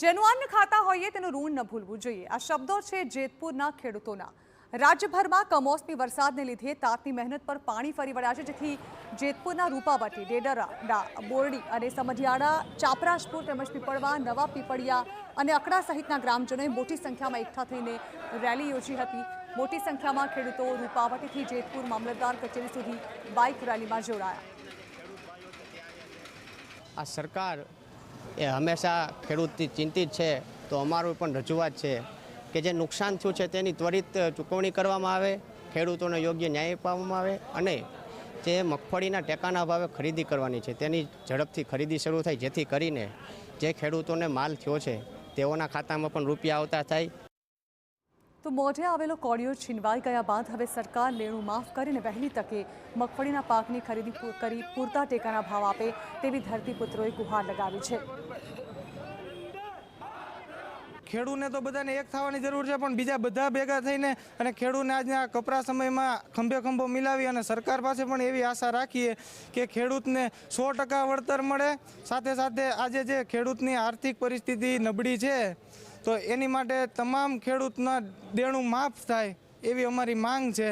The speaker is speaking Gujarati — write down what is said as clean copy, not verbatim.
જેનું અન્ન ખાતા હોઈએ તેનું ઋણ ન ભૂલવું જોઈએ। આ શબ્દો છે જેતપુરના ખેડૂતોના। રાજ્યભરમાં કમોસમી વરસાદને લીધે તાતની મહેનત પર પાણી ફરી વળ્યા છે, જેથી જેતપુરના રૂપાવટી, ડેડરા, બોરડી અને સમઢિયાળા, ચાપરાશપુર તેમજ પીપળવા, નવા પીપળિયા અને અકડા સહિતના ગ્રામજનોએ મોટી સંખ્યામાં એકઠા થઈને રેલી યોજી હતી। મોટી સંખ્યામાં ખેડૂતો રૂપાવટીથી જેતપુર મામલતદાર કચેરી સુધી બાઇક રેલીમાં જોડાયા। આ સરકાર એ હંમેશા ખેડૂતથી ચિંતિત છે, તો અમારું પણ રજૂઆત છે કે જે નુકસાન થયું છે તેની ત્વરિત ચૂકવણી કરવામાં આવે, ખેડૂતોને યોગ્ય ન્યાય આપવામાં આવે અને જે મગફળીના ટેકાના ભાવે ખરીદી કરવાની છે તેની ઝડપથી ખરીદી શરૂ થાય, જેથી કરીને જે ખેડૂતોને માલ થયો છે તેઓના ખાતામાં પણ રૂપિયા આવતા થાય। તો મોઢે આવેલો કોળિયો છીનવાઈ ગયા બાદ હવે સરકાર લેણું માફ કરીને વહેલી તકે મગફળીના પાકની ખરીદી કરી પૂરતા ટેકાના ભાવ આપે તેવી ધરતીપુત્રોએ ગુહાર લગાવી છે। ખેડૂતને તો બધાને એક થવાની જરૂર છે, પણ બીજા બધા ભેગા થઈને અને ખેડૂતને આજના કપરા સમયમાં ખંભે ખંભો મિલાવી અને સરકાર પાસે પણ એવી આશા રાખીએ કે ખેડૂતને 100% વળતર મળે। સાથે સાથે આજે જે ખેડૂતની આર્થિક પરિસ્થિતિ નબળી છે તો એની માટે તમામ ખેડૂતના દેણું માફ થાય એવી અમારી માંગ છે।